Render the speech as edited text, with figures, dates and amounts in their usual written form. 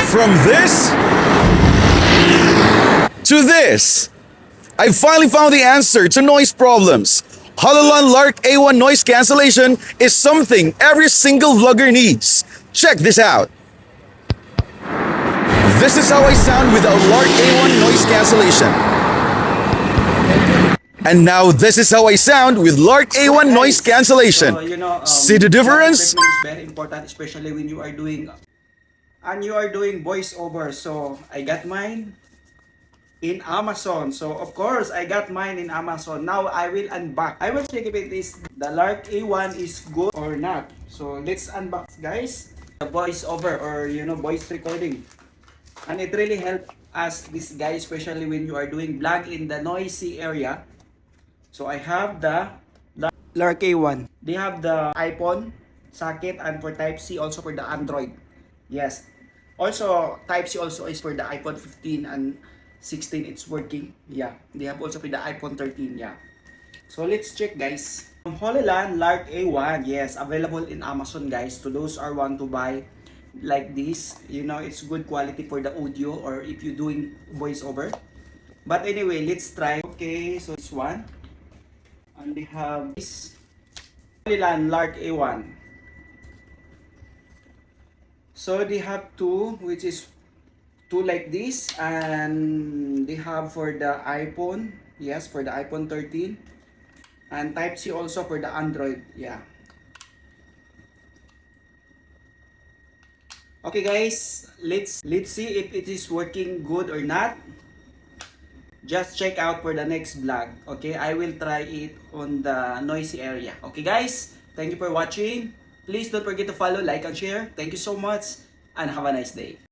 From this to this, I finally found the answer to noise problems. Hololan Lark A1 noise cancellation is something every single vlogger needs. Check this out. This is how I sound without Lark A1 noise cancellation. And now this is how I sound with Lark A1 noise cancellation. See the difference? Equipment is very important, especially when you are doing voiceover. So I got mine in Amazon. So of course I got mine in Amazon. Now I will unbox. I will check if it is the Lark A1 is good or not. So let's unbox, guys. The voiceover or voice recording. And it really helps us this guy, especially when you are doing vlog in the noisy area. So I have the Lark A1. They have the iPhone socket and for Type-C, also for the Android. Yes. Also, Type-C also is for the iPhone 15 and 16. It's working. Yeah. They have also for the iPhone 13. Yeah. So let's check, guys. From Hololan Lark A1. Yes, available in Amazon, guys. To those who want to buy like this, it's good quality for the audio or if you're doing voiceover. But anyway, let's try. Okay, so this one. And they have this Hololan Lark A1. So they have two, which is two like this, and they have for the iPhone, yes, for the iPhone 13, and Type-C also for the Android. Yeah. Okay, guys, let's see if it is working good or not. Just check out for the next vlog. Okay, I will try it on the noisy area. Okay, guys, thank you for watching. Please don't forget to follow, like, and share. Thank you so much, and have a nice day.